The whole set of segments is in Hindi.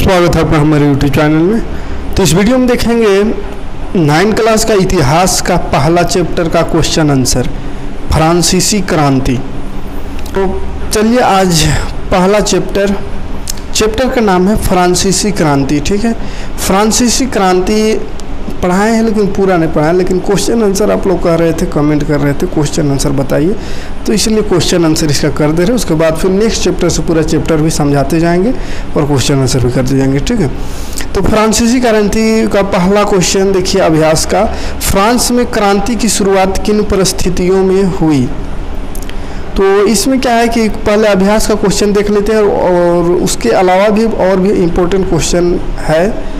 स्वागत है आपका हमारे यूट्यूब चैनल में। तो इस वीडियो में देखेंगे 9 क्लास का इतिहास का पहला चैप्टर का क्वेश्चन आंसर, फ्रांसीसी क्रांति। तो चलिए आज पहला चैप्टर का नाम है फ्रांसीसी क्रांति। ठीक है, फ्रांसीसी क्रांति पढ़ाए हैं लेकिन पूरा नहीं पढ़ाया, लेकिन क्वेश्चन आंसर आप लोग कह रहे थे, कमेंट कर रहे थे क्वेश्चन आंसर बताइए, तो इसलिए क्वेश्चन आंसर इसका कर दे रहे हैं। उसके बाद फिर नेक्स्ट चैप्टर से पूरा चैप्टर भी समझाते जाएंगे और क्वेश्चन आंसर भी करते जाएंगे। ठीक है, तो फ्रांसीसी क्रांति का पहला क्वेश्चन देखिए अभ्यास का, फ्रांस में क्रांति की शुरुआत किन परिस्थितियों में हुई। तो इसमें क्या है कि पहले अभ्यास का क्वेश्चन देख लेते हैं और उसके अलावा भी और भी इम्पोर्टेंट क्वेश्चन है,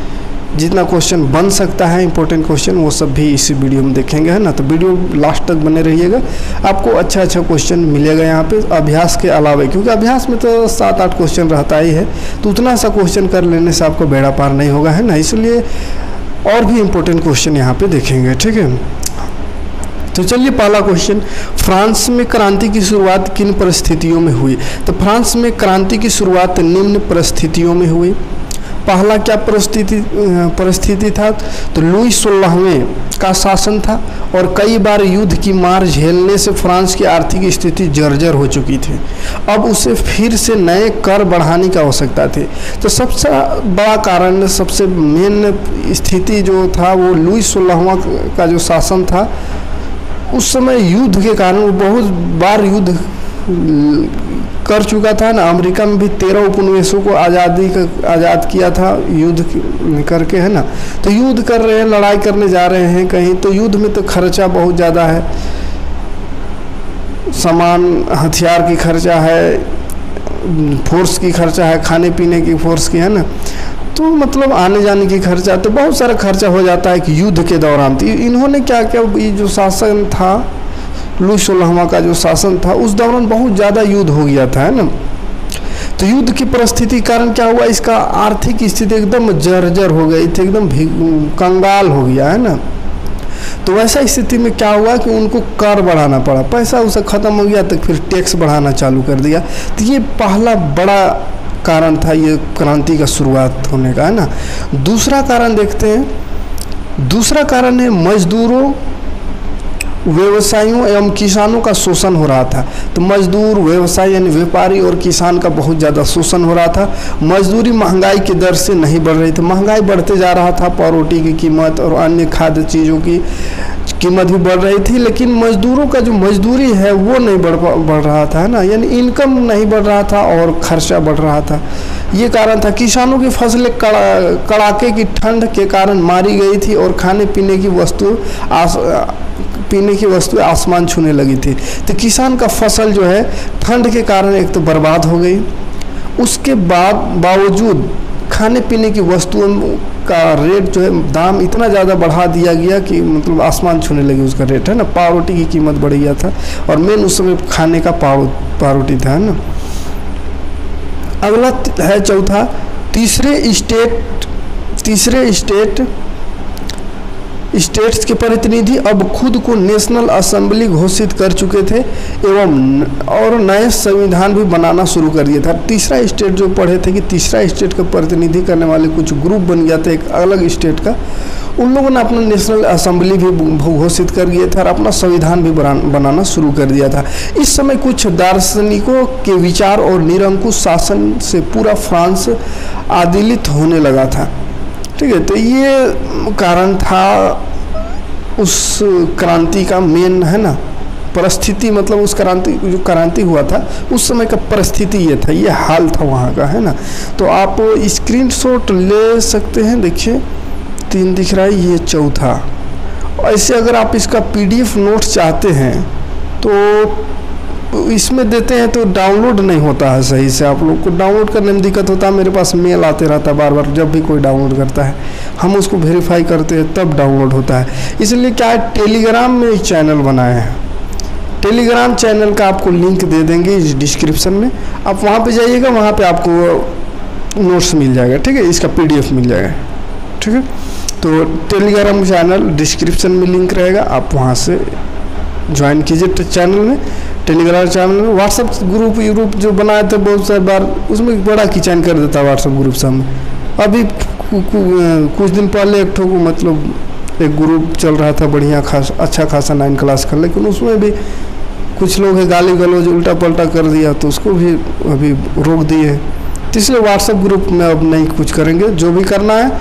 जितना क्वेश्चन बन सकता है इम्पोर्टेंट क्वेश्चन वो सब भी इसी वीडियो में देखेंगे, है ना। तो वीडियो लास्ट तक बने रहिएगा, आपको अच्छा क्वेश्चन मिलेगा यहाँ पे अभ्यास के अलावा, क्योंकि अभ्यास में तो 7-8 क्वेश्चन रहता ही है, तो उतना सा क्वेश्चन कर लेने से आपको बेड़ा पार नहीं होगा, है ना। इसलिए और भी इम्पोर्टेंट क्वेश्चन यहाँ पे देखेंगे। ठीक है, तो चलिए पहला क्वेश्चन, फ्रांस में क्रांति की शुरुआत किन परिस्थितियों में हुई। तो फ्रांस में क्रांति की शुरुआत निम्न परिस्थितियों में हुई। पहला क्या परिस्थिति था, तो लुई 16वें का शासन था और कई बार युद्ध की मार झेलने से फ्रांस की आर्थिक स्थिति जर्जर हो चुकी थी। अब उसे फिर से नए कर बढ़ाने की आवश्यकता थी। तो सबसे बड़ा कारण, सबसे मेन स्थिति जो था वो लुई 16वां का जो शासन था, उस समय युद्ध के कारण वो बहुत बार युद्ध कर चुका था ना। अमेरिका में भी 13 उपनिवेशों को आज़ाद किया था युद्ध करके, है ना। तो युद्ध कर रहे हैं, लड़ाई करने जा रहे हैं कहीं, तो युद्ध में तो खर्चा बहुत ज़्यादा है, सामान हथियार की खर्चा है, फोर्स की खर्चा है, खाने पीने की फोर्स की, है ना। तो मतलब आने जाने की खर्चा, तो बहुत सारा खर्चा हो जाता है कि युद्ध के दौरान। तो इन्होंने क्या किया, ये जो शासन था लुई 16वां का जो शासन था, उस दौरान बहुत ज़्यादा युद्ध हो गया था, है ना। तो युद्ध की परिस्थिति कारण क्या हुआ, इसका आर्थिक स्थिति एकदम जर्जर हो गई थी, एकदम कंगाल हो गया, है ना। तो वैसा स्थिति में क्या हुआ कि उनको कर बढ़ाना पड़ा, पैसा उसे ख़त्म हो गया, तो फिर टैक्स बढ़ाना चालू कर दिया। तो ये पहला बड़ा कारण था ये क्रांति का शुरुआत होने का, है ना। दूसरा कारण देखते हैं, दूसरा कारण है मजदूरों, व्यवसायियों एवं किसानों का शोषण हो रहा था। तो मजदूर, व्यवसायी यानी व्यापारी और किसान का बहुत ज़्यादा शोषण हो रहा था। मजदूरी महंगाई की दर से नहीं बढ़ रही थी, महंगाई बढ़ते जा रहा था, पावरोटी की कीमत और अन्य खाद्य चीज़ों की कीमत भी बढ़ रही थी, लेकिन मजदूरों का जो मजदूरी है वो नहीं बढ़ रहा था, है ना, यानी इनकम नहीं बढ़ रहा था और खर्चा बढ़ रहा था। ये कारण था। किसानों की फसलें कड़ाके की ठंड के कारण मारी गई थी और खाने पीने की वस्तु आसमान छूने लगी थी। तो किसान का फसल जो है ठंड के कारण एक तो बर्बाद हो गई, उसके बावजूद खाने पीने की वस्तुओं का रेट जो है, दाम इतना ज़्यादा बढ़ा दिया गया कि मतलब आसमान छूने लगी उसका रेट, है ना। पावरोटी की कीमत बढ़ गया था और मेन उस समय खाने का पावरोटी था, है ना। अगला है चौथा, तीसरे स्टेट्स के प्रतिनिधि अब खुद को नेशनल असेंबली घोषित कर चुके थे और नए संविधान भी बनाना शुरू कर दिया था। तीसरा स्टेट जो पढ़े थे कि तीसरा स्टेट का प्रतिनिधि करने वाले कुछ ग्रुप बन गया था एक अलग स्टेट का, उन लोगों ने अपना नेशनल असेंबली भी घोषित कर दिया था और अपना संविधान भी बनाना शुरू कर दिया था। इस समय कुछ दार्शनिकों के विचार और निरंकुश शासन से पूरा फ्रांस आदिलित होने लगा था। ठीक है, तो ये कारण था उस क्रांति का मेन, है ना, परिस्थिति, मतलब उस जो क्रांति हुआ था उस समय का परिस्थिति ये था, ये हाल था वहाँ का, है ना। तो आप स्क्रीनशॉट ले सकते हैं, देखिए 3 दिख रहा है, ये चौथा। ऐसे अगर आप इसका PDF नोट्स चाहते हैं तो इसमें देते हैं तो डाउनलोड नहीं होता है सही से, आप लोग को डाउनलोड करने में दिक्कत होता है। मेरे पास मेल आते रहता है बार बार, जब भी कोई डाउनलोड करता है हम उसको वेरीफाई करते हैं तब डाउनलोड होता है। इसलिए क्या है, टेलीग्राम में एक चैनल बनाए हैं, टेलीग्राम चैनल का आपको लिंक दे देंगे इस डिस्क्रिप्शन में, आप वहाँ पे जाइएगा, वहाँ पे आपको नोट्स मिल जाएगा। ठीक है, इसका PDF मिल जाएगा। ठीक है, तो टेलीग्राम चैनल डिस्क्रिप्शन में लिंक रहेगा, आप वहाँ से ज्वाइन कीजिए चैनल में। टेलीग्राम चैनल में व्हाट्सअप ग्रुप जो बनाए थे बहुत सारी बार, उसमें बड़ा किचन कर देता है व्हाट्सअप ग्रुप सब में, अभी कुछ दिन पहले एक ठो मतलब एक ग्रुप चल रहा था बढ़िया अच्छा खासा 9 क्लास का, लेकिन उसमें भी कुछ लोग है गाली गलौज उल्टा पल्टा कर दिया, तो उसको भी अभी रोक दिए। तो इसलिए व्हाट्सएप ग्रुप में अब नहीं कुछ करेंगे। जो भी करना है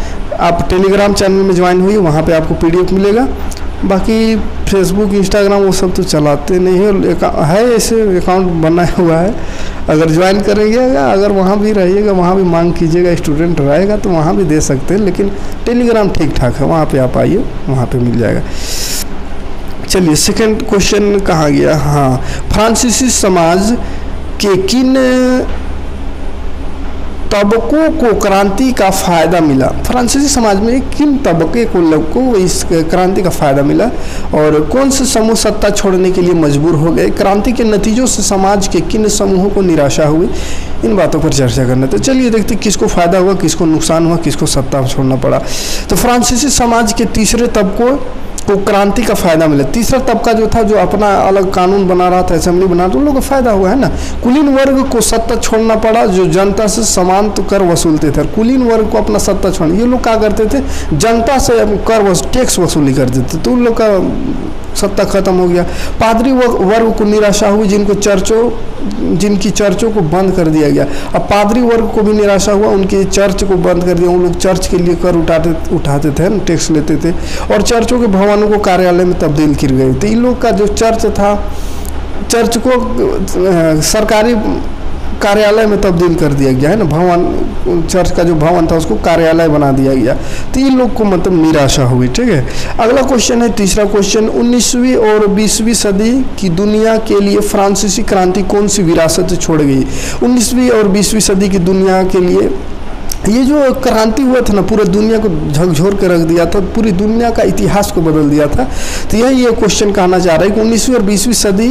आप टेलीग्राम चैनल में ज्वाइन हुई, वहाँ पे आपको PDF मिलेगा। बाकी फेसबुक इंस्टाग्राम वो सब तो चलाते नहीं है ऐसे अकाउंट बना हुआ है, अगर ज्वाइन करेंगे अगर वहाँ भी रहिएगा, वहाँ भी मांग कीजिएगा, स्टूडेंट रहेगा तो वहाँ भी दे सकते हैं, लेकिन टेलीग्राम ठीक ठाक है, वहाँ पे आप आइए, वहाँ पे मिल जाएगा। चलिए सेकंड क्वेश्चन कहाँ गया, हाँ, फ्रांसीसी समाज के किन तबकों को क्रांति का फ़ायदा मिला? फ्रांसीसी समाज में किन तबके को लोग को इस क्रांति का फ़ायदा मिला और कौन से समूह सत्ता छोड़ने के लिए मजबूर हो गए? क्रांति के नतीजों से समाज के किन समूहों को निराशा हुई? इन बातों पर चर्चा करना। तो चलिए देखते किसको फ़ायदा हुआ, किसको नुकसान हुआ, किसको सत्ता छोड़ना पड़ा। तो फ्रांसीसी समाज के तीसरे तबकों को क्रांति का फ़ायदा मिला। तीसरा तबका जो था, जो अपना अलग कानून बना रहा था, असेंबली बना रहा था, उन लोगों को फ़ायदा हुआ है ना। कुलीन वर्ग को सत्ता छोड़ना पड़ा, जो जनता से समान तो कर वसूलते थे। कुलीन वर्ग को अपना सत्ता छोड़ना, ये लोग क्या करते थे, जनता से टैक्स वसूली करते थे, तो उन लोग का सत्ता खत्म हो गया। पादरी वर्ग को निराशा हुई, जिनकी चर्चों को बंद कर दिया गया। अब पादरी वर्ग को भी निराशा हुआ, उनके चर्च को बंद कर दिया। उन लोग चर्च के लिए कर उठाते थे, टैक्स लेते थे, और चर्चों के भवनों को कार्यालय में तब्दील कर गए थे। इन लोग का जो चर्च था, चर्च को सरकारी कार्यालय में तब्दील कर दिया गया है ना, भवन, चर्च का जो भवन था उसको कार्यालय बना दिया गया। तो इन लोग को मतलब निराशा हुई। ठीक है, अगला क्वेश्चन है, तीसरा क्वेश्चन, 19वीं और 20वीं सदी की दुनिया के लिए फ्रांसीसी क्रांति कौन सी विरासत छोड़ गई? 19वीं और 20वीं सदी की दुनिया के लिए ये जो क्रांति हुआ था ना, पूरे दुनिया को झकझोर के रख दिया था, पूरी दुनिया का इतिहास को बदल दिया था। तो यही ये क्वेश्चन कहना चाह रहा है कि 19वीं और 20वीं सदी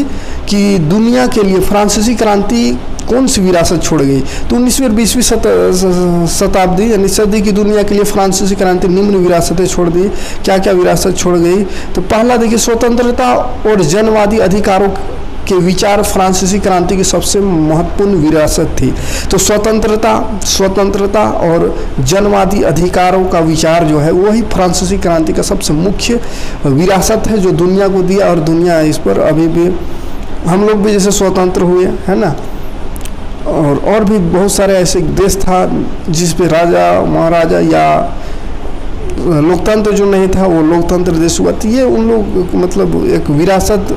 की दुनिया के लिए फ्रांसीसी क्रांति कौन सी विरासत छोड़ गई? तो 19वीं और 20वीं शताब्दी यानी सदी की दुनिया के लिए फ्रांसीसी क्रांति निम्न विरासतें छोड़ दी। क्या क्या विरासत छोड़ गई? तो पहला देखिए, स्वतंत्रता और जनवादी अधिकारों के विचार फ्रांसीसी क्रांति की सबसे महत्वपूर्ण विरासत थी। तो स्वतंत्रता और जनवादी अधिकारों का विचार जो है वही फ्रांसीसी क्रांति का सबसे मुख्य विरासत है, जो दुनिया को दिया, और दुनिया इस पर अभी भी, हम लोग भी जैसे स्वतंत्र हुए है ना, और भी बहुत सारे ऐसे देश था जिस पे राजा महाराजा या लोकतंत्र जो नहीं था वो लोकतंत्र देश हुआ। तो ये उन लोग मतलब एक विरासत,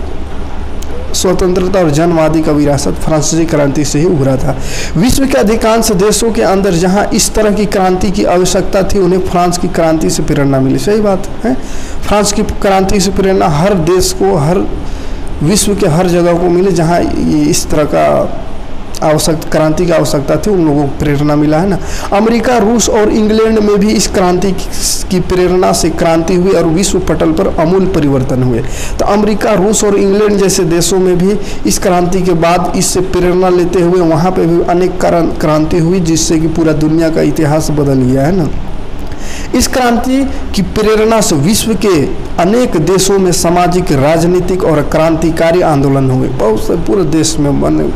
स्वतंत्रता और जनवादी का विरासत फ्रांसीसी क्रांति से ही उभरा था। विश्व के अधिकांश देशों के अंदर जहां इस तरह की क्रांति की आवश्यकता थी, उन्हें फ्रांस की क्रांति से प्रेरणा मिली। सही बात है, फ्रांस की क्रांति से प्रेरणा हर देश को, हर विश्व के हर जगह को मिले जहां इस तरह का क्रांति की आवश्यकता थी, उन लोगों को प्रेरणा मिला है ना। अमेरिका, रूस और इंग्लैंड में भी इस क्रांति की प्रेरणा से क्रांति हुई और विश्व पटल पर अमूल परिवर्तन हुए। तो अमेरिका, रूस और इंग्लैंड जैसे देशों में भी इस क्रांति के बाद इससे प्रेरणा लेते हुए वहाँ पे भी अनेक क्रांति हुई, जिससे कि पूरा दुनिया का इतिहास बदल गया है ना। इस क्रांति की प्रेरणा से विश्व के अनेक देशों में सामाजिक, राजनीतिक और क्रांतिकारी आंदोलन हुए। पूरे देश में बने,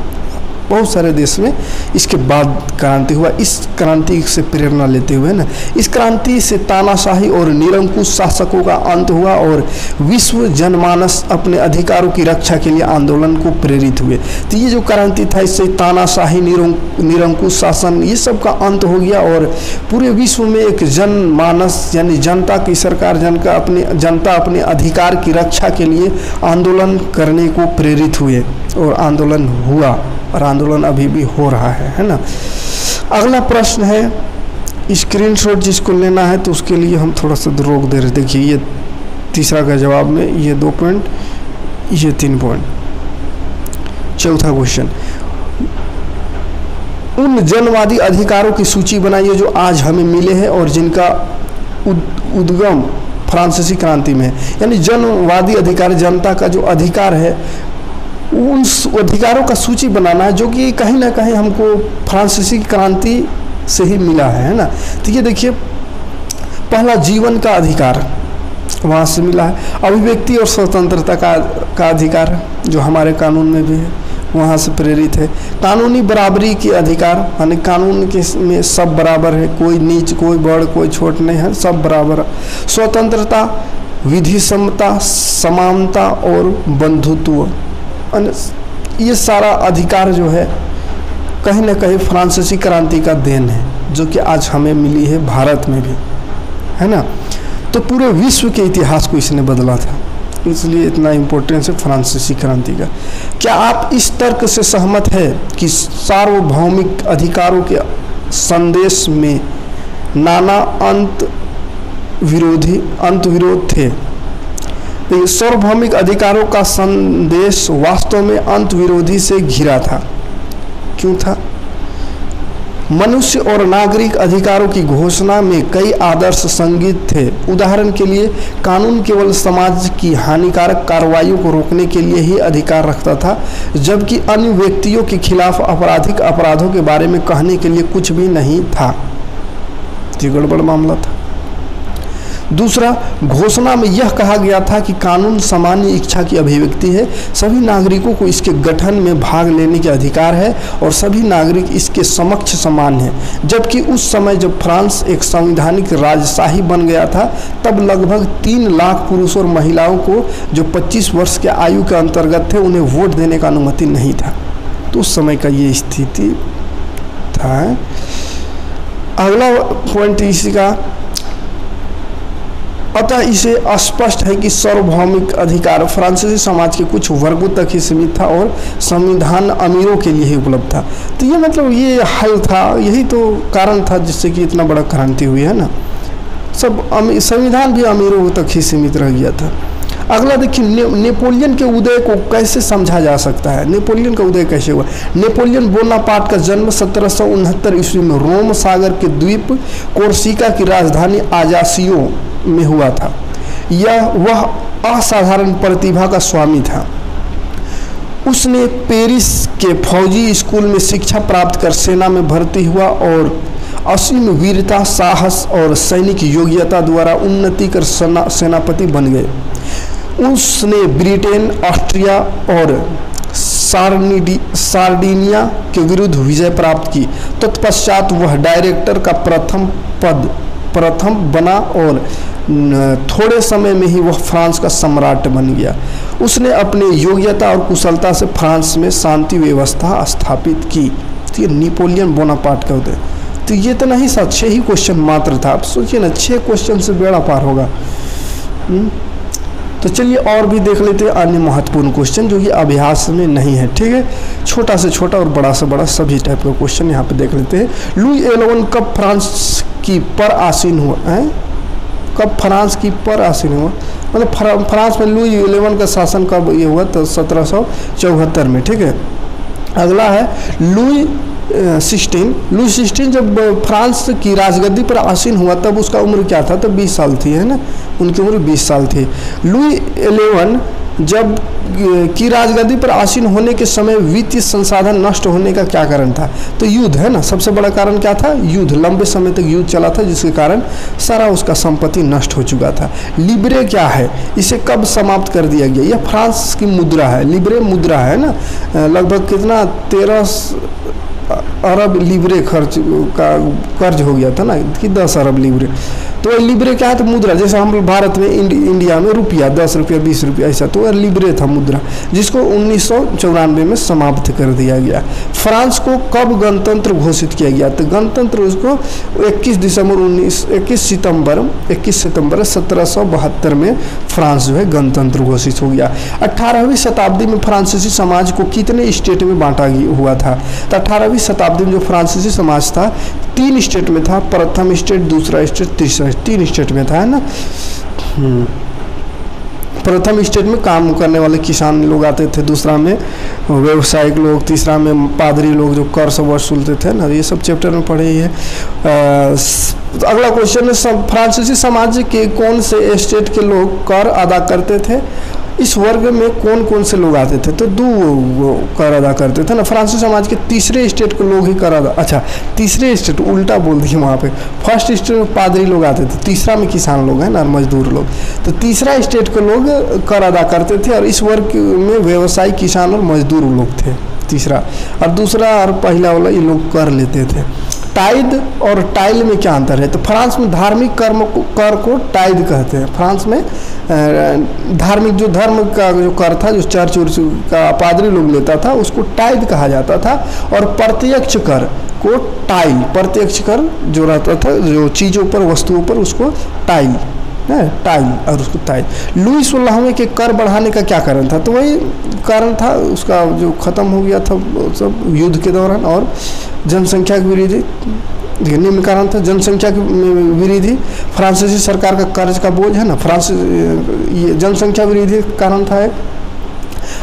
बहुत सारे देश में इसके बाद क्रांति हुआ। इस क्रांति से प्रेरणा लेते हुए ना, इस क्रांति से तानाशाही और निरंकुश शासकों का अंत हुआ और विश्व जनमानस अपने अधिकारों की रक्षा के लिए आंदोलन को प्रेरित हुए। तो ये जो क्रांति था, इससे तानाशाही, निरंकुश शासन, ये सब का अंत हो गया और पूरे विश्व में एक जनमानस यानी जनता की सरकार, जनता अपने अधिकार की रक्षा के लिए आंदोलन करने को प्रेरित हुए और आंदोलन हुआ और आंदोलन अभी भी हो रहा है ना। अगला प्रश्न है, स्क्रीनशॉट जिसको लेना है तो उसके लिए हम थोड़ा सा रोक दे रहे। देखिए ये तीसरा का जवाब में ये 2 पॉइंट, ये 3 पॉइंट। चौथा क्वेश्चन, उन जनवादी अधिकारों की सूची बनाइए जो आज हमें मिले हैं और जिनका उद्गम फ्रांसीसी क्रांति में है। यानी जनवादी अधिकार, जनता का जो अधिकार है, उन अधिकारों का सूची बनाना है जो कि कहीं ना कहीं हमको फ्रांसीसी क्रांति से ही मिला है ना। तो ये देखिए, पहला जीवन का अधिकार वहाँ से मिला है। अभिव्यक्ति और स्वतंत्रता का अधिकार जो हमारे कानून में भी है, वहाँ से प्रेरित है। कानूनी बराबरी के अधिकार, यानी कानून के में सब बराबर है, कोई नीच कोई बड़ कोई छोट नहीं है, सब बराबर। स्वतंत्रता, विधि समता, समानता और बंधुत्व, ये सारा अधिकार जो है कहीं ना कहीं फ्रांसीसी क्रांति का देन है, जो कि आज हमें मिली है भारत में भी, है ना। तो पूरे विश्व के इतिहास को इसने बदला था, इसलिए इतना इम्पोर्टेंस है फ्रांसीसी क्रांति का। क्या आप इस तर्क से सहमत है कि सार्वभौमिक अधिकारों के संदेश में नाना अंत विरोध थे? तो सार्वभौमिक अधिकारों का संदेश वास्तव में अंत विरोधी से घिरा था। क्यों था? मनुष्य और नागरिक अधिकारों की घोषणा में कई आदर्श संगीत थे। उदाहरण के लिए, कानून केवल समाज की हानिकारक कार्रवाइयों को रोकने के लिए ही अधिकार रखता था, जबकि अन्य व्यक्तियों के खिलाफ आपराधिक अपराधों के बारे में कहने के लिए कुछ भी नहीं था। ये गड़बड़ मामला था। दूसरा, घोषणा में यह कहा गया था कि कानून सामान्य इच्छा की अभिव्यक्ति है, सभी नागरिकों को इसके गठन में भाग लेने के अधिकार है और सभी नागरिक इसके समक्ष समान हैं। जबकि उस समय जब फ्रांस एक संवैधानिक राजशाही बन गया था, तब लगभग 3 लाख पुरुषों और महिलाओं को जो 25 वर्ष के आयु के अंतर्गत थे, उन्हें वोट देने का अनुमति नहीं था। तो उस समय का ये स्थिति था। अगला पॉइंट इसी का, अतः इसे स्पष्ट है कि सार्वभौमिक अधिकार फ्रांसीसी समाज के कुछ वर्गों तक ही सीमित था और संविधान अमीरों के लिए ही उपलब्ध था। तो ये मतलब ये हल था, यही तो कारण था जिससे कि इतना बड़ा क्रांति हुई है ना। संविधान भी अमीरों तक ही सीमित रह गया था। अगला देखिए, नेपोलियन के उदय को कैसे समझा जा सकता है? नेपोलियन का उदय कैसे हुआ? नेपोलियन बोनापार्ट का जन्म 1769 ईस्वी में रोम सागर के द्वीप कोर्सिका की राजधानी आजासियो में हुआ था। वह असाधारण प्रतिभा का स्वामी था। उसने पेरिस के फौजी स्कूल में शिक्षा प्राप्त कर सेना में भर्ती हुआ और असीम वीरता, साहस और सैनिक योग्यता द्वारा उन्नति कर सेनापति बन गए। उसने ब्रिटेन, ऑस्ट्रिया और सार्डिनिया के विरुद्ध विजय प्राप्त की। तत्पश्चात वह डायरेक्टर का प्रथम बना और थोड़े समय में ही वह फ्रांस का सम्राट बन गया। उसने अपनी योग्यता और कुशलता से फ्रांस में शांति व्यवस्था स्थापित की। तो ये नेपोलियन बोनापार्ट का उदय। तो ये तो नहीं था, 6 ही क्वेश्चन मात्र था। आप सोचिए ना, 6 क्वेश्चन से बेड़ा पार होगा। तो चलिए और भी देख लेते हैं अन्य महत्वपूर्ण क्वेश्चन जो कि अभ्यास में नहीं है। ठीक है, छोटा से छोटा और बड़ा से बड़ा सभी टाइप का क्वेश्चन यहाँ पे देख लेते हैं। लुई 11 कब फ्रांस की पर आसीन हुआ है? कब फ्रांस की पर आसीन हुआ? मतलब फ्रांस में लुई 11 का शासन कब ये हुआ? तो 1774 में। ठीक है, अगला है लुई 16 जब फ्रांस की राजगद्दी पर आसीन हुआ तब उसका उम्र क्या था? तो 20 साल थी, है ना। उनकी उम्र 20 साल थी। लुई 11 जब की राजगद्दी पर आसीन होने के समय वित्तीय संसाधन नष्ट होने का क्या कारण था? तो युद्ध, है ना। सबसे बड़ा कारण क्या था? युद्ध। लंबे समय तक युद्ध चला था जिसके कारण सारा उसका संपत्ति नष्ट हो चुका था। लिब्रे क्या है? इसे कब समाप्त कर दिया गया? यह फ्रांस की मुद्रा है, लिब्रे मुद्रा है ना। लगभग कितना 13 अरब लिब्रे कर्ज हो गया था ना, कि 10 अरब लिब्रे। तो लिब्रे क्या है? तो मुद्रा। जैसे हम भारत में इंडिया में रुपया 10 रुपया 20 रुपया ऐसा, तो वह लिब्रे था मुद्रा, जिसको 1994 में समाप्त कर दिया गया। फ्रांस को कब गणतंत्र घोषित किया गया? तो गणतंत्र उसको 21 सितंबर 1772 में फ्रांस जो है गणतंत्र घोषित हो गया। 18वीं शताब्दी में फ्रांसीसी समाज को कितने स्टेट में बांटा हुआ था? तो 18वीं शताब्दी में जो फ्रांसीसी समाज था 3 स्टेट में था। प्रथम स्टेट, दूसरा स्टेट, तीसरा, 3 स्टेट में था, है ना। प्रथम स्टेट में काम करने वाले किसान लोग आते थे, दूसरा में व्यवसायिक लोग, तीसरा में पादरी लोग जो कर सब वसूलते थे ना। ये सब चैप्टर में पढ़े ही है। अगला क्वेश्चन है, फ्रांसीसी समाज के कौन से स्टेट के लोग कर अदा करते थे? इस वर्ग में कौन कौन से लोग आते थे? तो 2 कर अदा करते थे ना। फ्रांसीसी समाज के तीसरे स्टेट के लोग ही कर अदा, अच्छा तीसरे स्टेट उल्टा बोल दिए वहाँ पे। फर्स्ट स्टेट में पादरी लोग आते थे, तीसरा में किसान लोग हैं ना, मजदूर लोग। तो तीसरा स्टेट के लोग कर अदा करते थे और इस वर्ग में व्यवसायी, किसान और मजदूर लोग थे। तीसरा। और दूसरा और पहला वाला ये लोग कर लेते थे। टाइद और टाइल में क्या अंतर है? तो फ्रांस में धार्मिक कर को टाइद कहते हैं। फ्रांस में धार्मिक जो धर्म का जो कर था, जो चर्च का पादरी लोग लेता था, उसको टाइद कहा जाता था। और प्रत्यक्ष कर को टाइल, प्रत्यक्ष कर जो रहता था जो चीज़ों पर वस्तुओं पर, उसको टाइल है, टाइल और उसको टाइल। लुई 16वें के कर बढ़ाने का क्या कारण था? तो वही कारण था उसका जो ख़त्म हो गया था सब युद्ध के दौरान, और जनसंख्या की वृद्धि। निम्न कारण था जनसंख्या की वृद्धि, फ्रांसीसी सरकार का कर्ज का बोझ है ना, ये जनसंख्या वृद्धि कारण था। एक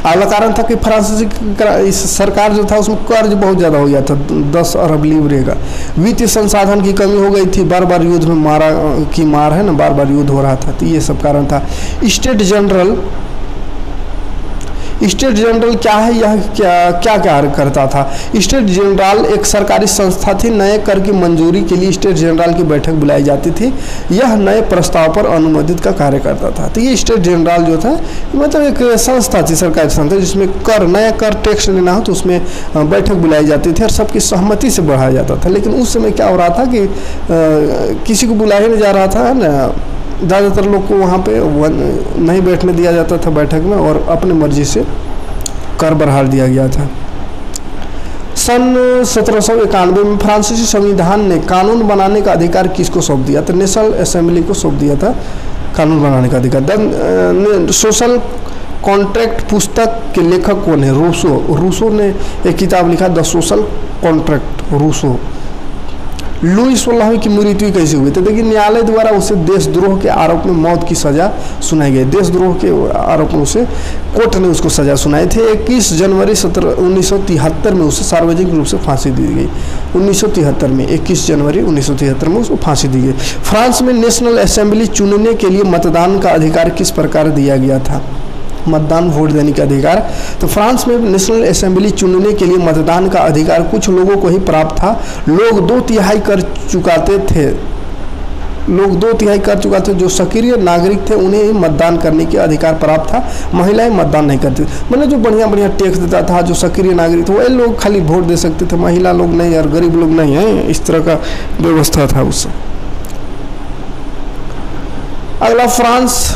अगला कारण था कि फ्रांसीसी सरकार जो था उसमें कर्ज बहुत ज़्यादा हो गया था, 10 अरब लीवरे का। वित्तीय संसाधन की कमी हो गई थी, बार बार युद्ध में मार है ना, बार बार युद्ध हो रहा था, तो ये सब कारण था। स्टेट जनरल क्या है? यह क्या कार्य करता था? स्टेट जनरल एक सरकारी संस्था थी। नए कर की मंजूरी के लिए स्टेट जनरल की बैठक बुलाई जाती थी। यह नए प्रस्ताव पर अनुमोदित का कार्य करता था। तो ये स्टेट जनरल जो था मतलब एक संस्था थी, सरकारी संस्था, जिसमें नया कर टैक्स लेना हो तो उसमें बैठक बुलाई जाती थी और सबकी सहमति से बढ़ाया जाता था। लेकिन उस समय क्या हो रहा था कि किसी को बुलाया नहीं जा रहा था ना, ज़्यादातर लोग को वहाँ पे नहीं बैठने दिया जाता था बैठक में, और अपनी मर्जी से कर बढ़ा दिया गया था। सन 1791 में फ्रांसीसी संविधान ने कानून बनाने का अधिकार किसको सौंप दिया? तो नेशनल असेंबली को सौंप दिया था कानून बनाने का अधिकार। सोशल कॉन्ट्रैक्ट पुस्तक के लेखक कौन है? रूसो ने एक किताब लिखा, the social contract, Rousseau. Louis 16वें की मृत्यु कैसे हुई? तो देखिए न्यायालय द्वारा उसे देशद्रोह के आरोप में मौत की सज़ा सुनाई गई। देशद्रोह के आरोप में उसे कोर्ट ने उसको सज़ा सुनाई थी। 21 जनवरी 1973 में उसे सार्वजनिक रूप से फांसी दी गई। 1973 में 21 जनवरी 1973 में उसको फांसी दी गई। फ्रांस में नेशनल असेंबली चुनने के लिए मतदान का अधिकार किस प्रकार दिया गया था? मतदान, वोट देने का अधिकार। तो फ्रांस में नेशनल असेंबली चुनने के लिए मतदान का अधिकार कुछ लोगों को ही प्राप्त था। लोग 2/3 कर चुकाते थे। जो सक्रिय नागरिक थे उन्हें ही मतदान करने के अधिकार प्राप्त था। महिलाएं मतदान नहीं करती। मतलब जो बढ़िया टैक्स देता था, जो सक्रिय नागरिक थे वही लोग खाली वोट दे सकते थे, महिला लोग नहीं और गरीब लोग नहीं है। इस तरह का व्यवस्था था उससे। अगला, फ्रांस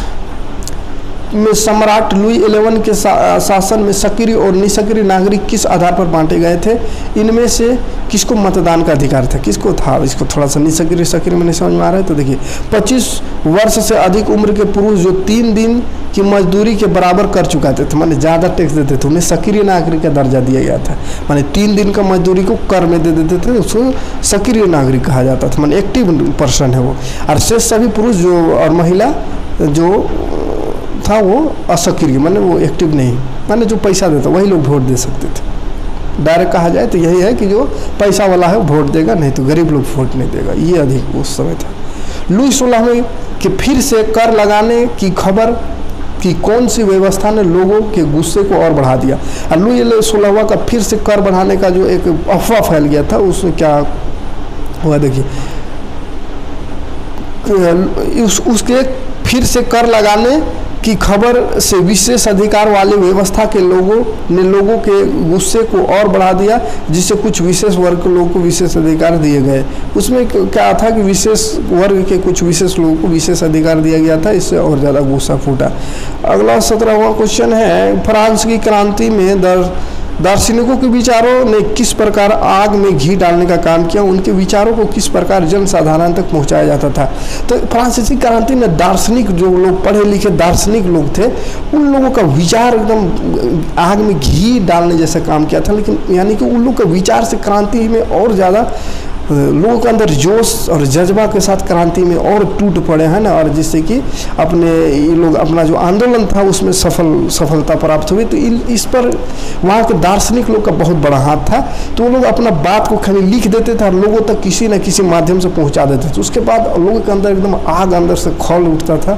में सम्राट लुई 11 के शासन में सक्रिय और निष्क्रिय नागरिक किस आधार पर बांटे गए थे? इनमें से किसको मतदान का अधिकार था? किसको था? इसको थोड़ा सा निष्क्रिय सक्रिय में नहीं समझ में आ रहा है तो देखिए, 25 वर्ष से अधिक उम्र के पुरुष जो 3 दिन की मजदूरी के बराबर कर चुकाते थे, माने ज़्यादा टैक्स देते थे, उन्हें सक्रिय नागरिक का दर्जा दिया गया था। माने 3 दिन का मजदूरी को कर में दे देते थे, उसको सक्रिय नागरिक कहा जाता था। माने एक्टिव पर्सन है वो। और शेष सभी पुरुष जो और महिला जो था वो असक्रिय, माने वो एक्टिव नहीं, माने जो पैसा देता वही लोग वोट दे सकते थे। डायरेक्ट कहा जाए तो यही है कि जो पैसा वाला है वो वोट देगा, नहीं तो गरीब लोग वोट नहीं देगा। ये अधिक उस समय था। लुई 16वें के फिर से कर लगाने की खबर कि कौन सी व्यवस्था ने लोगों के गुस्से को और बढ़ा दिया? और लुई 16वां का फिर से कर बढ़ाने का जो एक अफवाह फैल गया था, उसमें क्या हुआ देखिए, उसके फिर से कर लगाने की खबर से विशेष अधिकार वाले व्यवस्था के लोगों ने लोगों के गुस्से को और बढ़ा दिया, जिससे कुछ विशेष वर्ग के लोगों को विशेष अधिकार दिए गए। उसमें क्या था कि विशेष वर्ग के कुछ विशेष लोगों को विशेष अधिकार दिया गया था, इससे और ज़्यादा गुस्सा फूटा। अगला 17वां क्वेश्चन है, फ्रांस की क्रांति में दार्शनिकों के विचारों ने किस प्रकार आग में घी डालने का काम किया? उनके विचारों को किस प्रकार जन साधारण तक पहुंचाया जाता था? तो फ्रांसीसी क्रांति में दार्शनिक, जो लोग पढ़े लिखे दार्शनिक लोग थे, उन लोगों का विचार एकदम आग में घी डालने जैसा काम किया था। लेकिन यानी कि उन लोग के विचार से क्रांति में और ज़्यादा लोगों के अंदर जोश और जज्बा के साथ क्रांति में और टूट पड़े हैं ना, और जिससे कि अपने ये लोग अपना जो आंदोलन था उसमें सफलता प्राप्त हुई। तो इस पर वहाँ के दार्शनिक लोग का बहुत बड़ा हाथ था। तो वो लोग अपना बात को खाली लिख देते थे और लोगों तक किसी न किसी माध्यम से पहुँचा देते थे। उसके बाद लोगों के अंदर एकदम आग अंदर से खौल उठता था,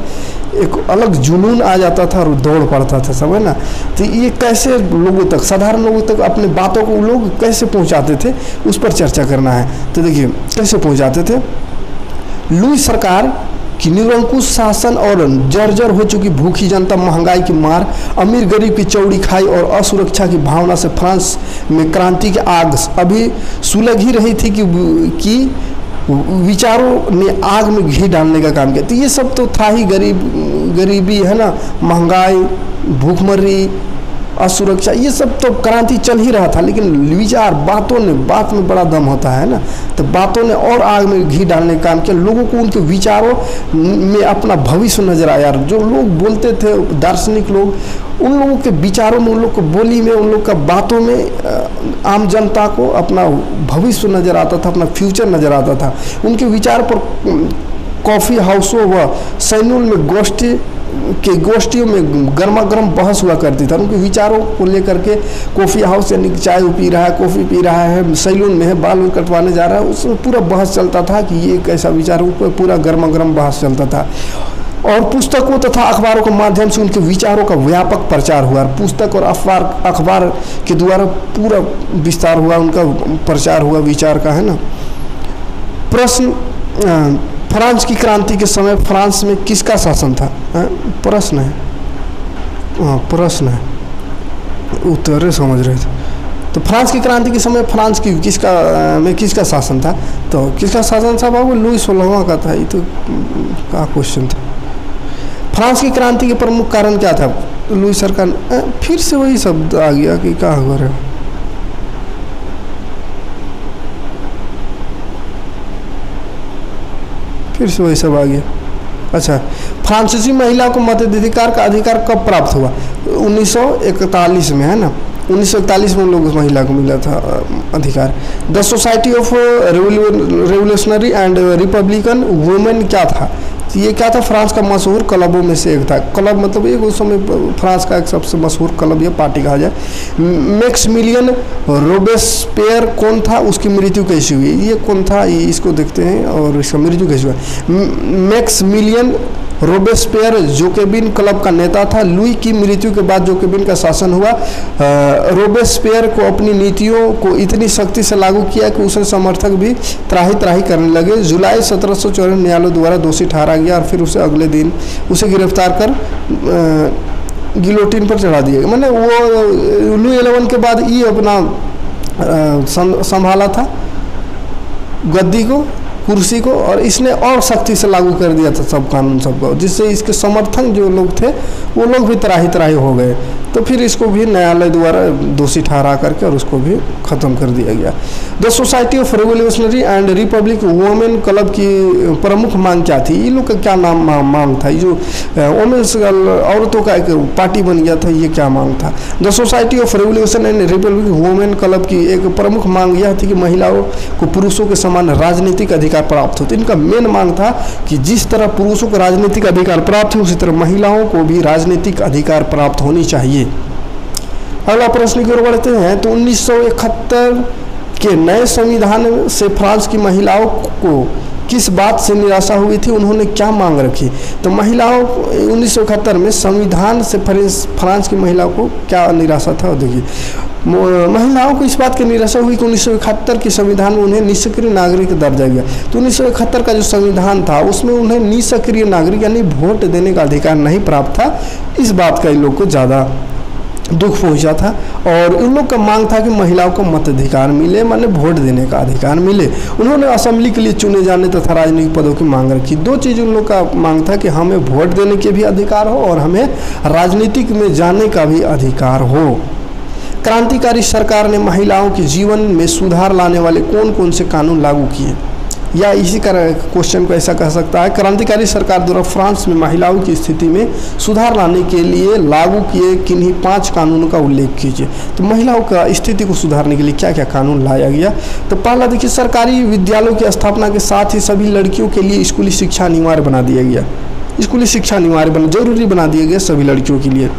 एक अलग जुनून आ जाता था और दौड़ पड़ता था सब, है ना। तो ये कैसे लोगों तक, साधारण लोगों तक अपने बातों को लोग कैसे पहुँचाते थे, उस पर चर्चा करना है। तो देखिए कैसे पहुंचाते थे। लुई सरकार कि निरंकुश शासन और जर्जर हो चुकी भूखी जनता, महंगाई की मार, अमीर गरीब की चौड़ी खाई और असुरक्षा की भावना से फ्रांस में क्रांति की आग अभी सुलग ही रही थी कि विचारों ने आग में घी डालने का काम किया। तो ये सब तो था ही, गरीबी है ना, महंगाई, भूखमरी, असुरक्षा, ये सब तो क्रांति चल ही रहा था। लेकिन विचार, बात में बड़ा दम होता है ना, तो बातों ने और आग में घी डालने का काम किया। लोगों को उनके विचारों में अपना भविष्य नजर आया। जो लोग बोलते थे, दार्शनिक लोग, उन लोगों के विचारों में, उन लोग को बोली में, उन लोग का बातों में आम जनता को अपना भविष्य नजर आता था, अपना फ्यूचर नजर आता था। उनके विचार पर कॉफ़ी हाउसों व सैलून में गोष्ठियों में गर्मा गर्म बहस हुआ करती था। उनके विचारों को लेकर के कॉफ़ी हाउस यानी चाय पी रहा है, कॉफ़ी पी रहा है, सैलून में है, बाल कटवाने जा रहा है, उसमें पूरा बहस चलता था कि ये कैसा विचार, ऊपर पूरा गर्मा गर्म बहस चलता था। और पुस्तकों तथा अखबारों के माध्यम से उनके विचारों का व्यापक प्रचार हुआ। पुस्तक और अखबार के द्वारा पूरा विस्तार हुआ, उनका प्रचार हुआ विचार का, है ना। प्रश्न, फ्रांस की क्रांति के समय फ्रांस में किसका शासन था? प्रश्न है, प्रश्न है, उत्तर समझ रहे थे। तो फ्रांस की क्रांति के समय फ्रांस की किसका शासन था? तो किसका शासन था बाबू? लुई 16वां का था। ये तो क्या क्वेश्चन था। फ्रांस की क्रांति के प्रमुख कारण क्या था? लुई सरकार, फिर से वही शब्द आ गया कि क्या हो रहा है। फिर से वही सब आ गया। अच्छा, फ्रांसीसी महिला को मताधिकार का अधिकार कब प्राप्त हुआ? 1941 में, है ना। 1941 में लोग महिला को मिला था अधिकार। The society of revolutionary and Republican women क्या था? ये क्या था? फ्रांस का मशहूर क्लबों में से एक था। क्लब मतलब एक उस समय फ्रांस का एक सबसे मशहूर क्लब या पार्टी कहा जाए। मैक्सिमिलियन रोबेस्पियर कौन था? उसकी मृत्यु कैसी हुई? ये कौन था? ये इसको देखते हैं और इसका मृत्यु कैसी हुआ। मैक्सिमिलियन रोबेस्पियर जोकेबिन क्लब का नेता था। लुई की मृत्यु के बाद जोकेबिन का शासन हुआ। रोबेस्पियर को अपनी नीतियों को इतनी सख्ती से लागू किया कि उसके समर्थक भी त्राही करने लगे। जुलाई 1754 न्यायालय द्वारा दोषी ठहरा गया और फिर उसे अगले दिन उसे गिरफ्तार कर गिलोटिन पर चढ़ा दिया गया। मैंने वो लुई 11 के बाद ये अपना संभाला था गद्दी को, कुर्सी को, और इसने और सख्ती से लागू कर दिया था सब कानून सबको, जिससे इसके समर्थक जो लोग थे वो लोग भी त्राही हो गए। तो फिर इसको भी न्यायालय द्वारा दोषी ठहरा करके और उसको भी ख़त्म कर दिया गया। The society of revolutionary and Republic women club की प्रमुख मांग क्या थी? ये लोग का क्या मांग था? ये जो वुमेन्स औरतों का एक पार्टी बन गया था, ये क्या मांग था? The society of revolution and Republic women club की एक प्रमुख मांग यह थी कि महिलाओं को पुरुषों के समान राजनीतिक अधिकार प्राप्त होते। इनका मेन मांग था कि जिस तरह पुरुषों को राजनीतिक अधिकार प्राप्त हो उसी तरह महिलाओं को भी राजनीतिक अधिकार प्राप्त होनी चाहिए। अगला प्रश्न की ओर बढ़ते हैं। तो 1971 के नए संविधान से फ्रांस की महिलाओं को किस बात से निराशा हुई थी? उन्होंने क्या मांग रखी? तो महिलाओं 1971 में संविधान से फ्रांस की महिलाओं को क्या निराशा था? देखिए, महिलाओं को इस बात की निराशा हुई कि 1971 के संविधान में उन्हें निष्क्रिय नागरिक दर्जा गया। तो 1971 का जो संविधान था उसमें उन्हें निष्क्रिय नागरिक यानी वोट देने का अधिकार नहीं प्राप्त था। इस बात का इन लोग को ज़्यादा दुख पहुंचा था और उन लोग का मांग था कि महिलाओं को मताधिकार मिले, माने वोट देने का अधिकार मिले। उन्होंने असेंबली के लिए चुने जाने तथा राजनीतिक पदों की मांग रखी। दो चीज़ उन लोग का मांग था कि हमें वोट देने के भी अधिकार हो और हमें राजनीतिक में जाने का भी अधिकार हो। क्रांतिकारी सरकार ने महिलाओं के जीवन में सुधार लाने वाले कौन कौन से कानून लागू किए? या इसी का क्वेश्चन को ऐसा कह सकता है, क्रांतिकारी सरकार द्वारा फ्रांस में महिलाओं की स्थिति में सुधार लाने के लिए लागू किए किन्हीं 5 कानूनों का उल्लेख कीजिए। तो महिलाओं का स्थिति को सुधारने के लिए क्या क्या कानून लाया गया? तो पहला देखिए, सरकारी विद्यालयों की स्थापना के साथ ही सभी लड़कियों के लिए स्कूली शिक्षा अनिवार्य बना दिया गया। स्कूली शिक्षा अनिवार्य जरूरी बना दिया गया सभी लड़कियों के लिए।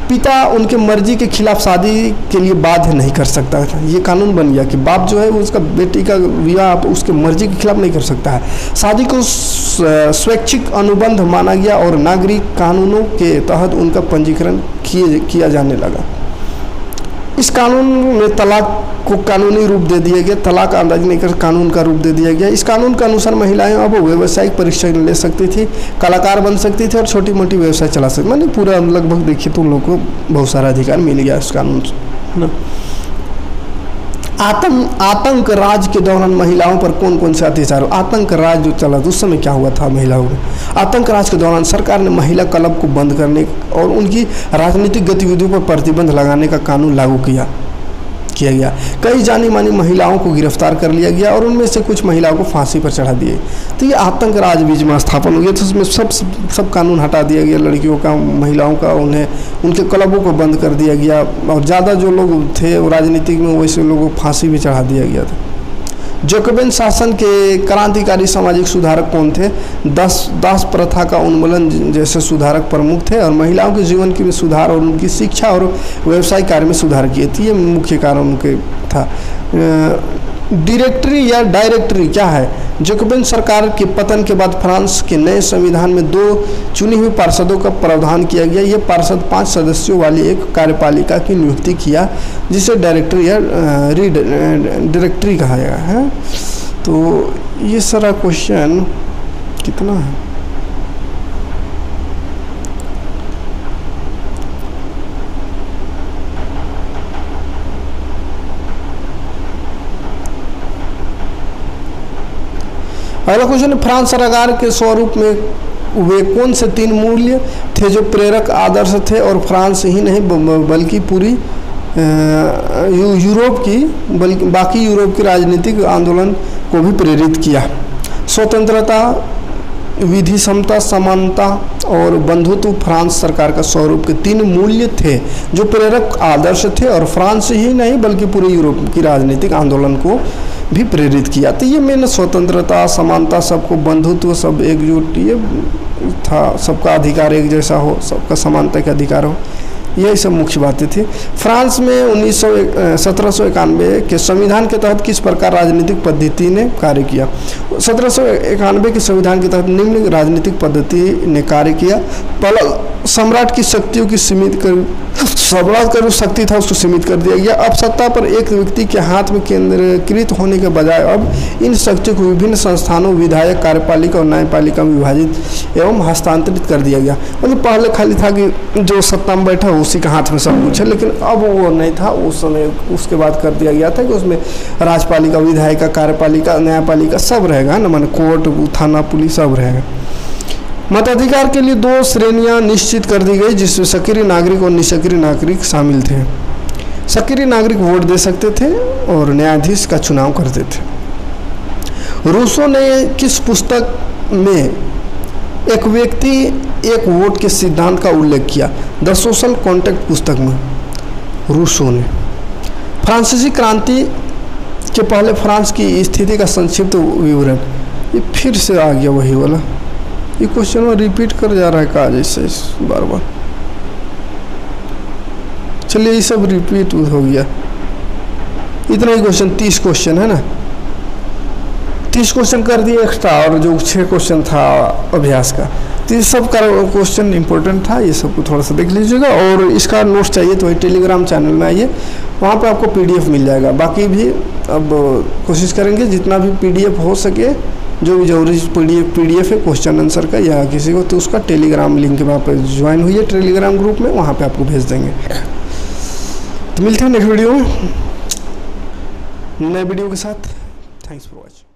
पिता उनके मर्जी के खिलाफ शादी के लिए बाध्य नहीं कर सकता था। ये कानून बन गया कि बाप जो है उसका बेटी का विवाह उसके मर्जी के खिलाफ नहीं कर सकता है। शादी को स्वैच्छिक अनुबंध माना गया और नागरिक कानूनों के तहत उनका पंजीकरण किया जाने लगा। इस कानून में तलाक को कानूनी रूप दे दिया गया, तलाक अंदाज नहीं कर कानून का रूप दे दिया गया। इस कानून के अनुसार महिलाएं अब व्यावसायिक प्रशिक्षण ले सकती थी, कलाकार बन सकती थी और छोटी मोटी व्यवसाय चला सकती, माने पूरा लगभग देखिए तो उन लोग को बहुत सारा अधिकार मिल गया इस कानून से ना। आतंक राज के दौरान महिलाओं पर कौन कौन से अत्याचार, आतंक राज जो चला उस समय क्या हुआ था महिलाओं में? आतंक राज के दौरान सरकार ने महिला क्लब को बंद करने और उनकी राजनीतिक गतिविधियों पर प्रतिबंध लगाने का कानून लागू किया गया। कई जानी मानी महिलाओं को गिरफ्तार कर लिया गया और उनमें से कुछ महिलाओं को फांसी पर चढ़ा दिए। तो ये आतंक राज बीच में स्थापन हो गया, तो उसमें सब कानून हटा दिया गया, लड़कियों का, महिलाओं का, उन्हें उनके क्लबों को बंद कर दिया गया और ज़्यादा जो लोग थे राजनीतिक में वैसे लोगों को फांसी भी चढ़ा दिया गया था। जैकोबिन शासन के क्रांतिकारी सामाजिक सुधारक कौन थे? दास प्रथा का उन्मूलन जैसे सुधारक प्रमुख थे और महिलाओं के जीवन के में सुधार और उनकी शिक्षा और व्यवसाय कार्य में सुधार किए थे, ये मुख्य कारण उनके था। डायरेक्टरी क्या है? जैकोबिन सरकार के पतन के बाद फ्रांस के नए संविधान में 2 चुनी हुई पार्षदों का प्रावधान किया गया। ये पार्षद 5 सदस्यों वाली एक कार्यपालिका की नियुक्ति किया जिसे डायरेक्टरी कहा गया है। तो ये सारा क्वेश्चन कितना है? अगला क्वेश्चन, फ्रांस सरकार के स्वरूप में वे कौन से 3 मूल्य थे जो प्रेरक आदर्श थे और फ्रांस ही नहीं बल्कि पूरी बाकी यूरोप की राजनीतिक आंदोलन को भी प्रेरित किया? स्वतंत्रता, विधि समता, समानता और बंधुत्व फ्रांस सरकार का स्वरूप के 3 मूल्य थे जो प्रेरक आदर्श थे और फ्रांस ही नहीं बल्कि पूरे यूरोप की राजनीतिक आंदोलन को भी प्रेरित किया। तो ये मैंने स्वतंत्रता, समानता, सबको बंधुत्व, सब एकजुट, ये था, सबका अधिकार एक जैसा हो, सबका समानता का अधिकार हो, यही सब मुख्य बातें थी। फ्रांस में 1791 के संविधान के तहत किस प्रकार राजनीतिक पद्धति ने कार्य किया? 1791 के संविधान के तहत निम्न राजनीतिक पद्धति ने कार्य किया। पहला, सम्राट की शक्तियों की सम्राट का जो शक्ति था उसको सीमित कर दिया गया। अब सत्ता पर एक व्यक्ति के हाथ में केंद्रीकृत होने के बजाय अब इन शक्तियों को विभिन्न संस्थानों, विधायक, कार्यपालिका और न्यायपालिका में विभाजित एवं हस्तांतरित कर दिया गया। मतलब पहले खाली था कि जो सत्ता में बैठा उसी के हाथ में सब कुछ है, लेकिन अब वो नहीं था उस समय। उसके बाद कर दिया गया था कि उसमें राजपालिका, विधायिका, कार्यपालिका, न्यायपालिका सब रहेगा ना, माने कोर्ट, थाना, पुलिस सब रहेगा। मताधिकार के लिए 2 श्रेणियां निश्चित कर दी गई जिसमें सक्रिय नागरिक और निष्क्रिय नागरिक शामिल थे। सक्रिय नागरिक वोट दे सकते थे और न्यायाधीश का चुनाव करते थे। रूसो ने किस पुस्तक में एक व्यक्ति एक वोट के सिद्धांत का उल्लेख किया? द सोशल कॉन्ट्रैक्ट पुस्तक में रूसो ने। फ्रांसीसी क्रांति के पहले फ्रांस की स्थिति का संक्षिप्त विवरण, ये फिर से आ गया वही वाला, ये क्वेश्चन में रिपीट कर जा रहा है कहा जैसे बार बार। चलिए ये सब रिपीट हो गया, इतना ही क्वेश्चन, 30 क्वेश्चन है ना, 30 क्वेश्चन कर दिए एक्स्ट्रा और जो 6 क्वेश्चन था अभ्यास का, तो ये सब का क्वेश्चन इंपॉर्टेंट था, ये सबको थोड़ा सा देख लीजिएगा। और इसका नोट्स चाहिए तो टेलीग्राम चैनल में आइए, वहाँ पे आपको PDF मिल जाएगा। बाकी भी अब कोशिश करेंगे जितना भी PDF हो सके, जो भी जरूरी PDF है क्वेश्चन आंसर का या किसी को, तो उसका टेलीग्राम लिंक वहाँ पर ज्वाइन हुई है टेलीग्राम ग्रुप में, वहाँ पे आपको भेज देंगे। तो मिलते हैं नेक्स्ट वीडियो में नए वीडियो के साथ। Thanks for watching.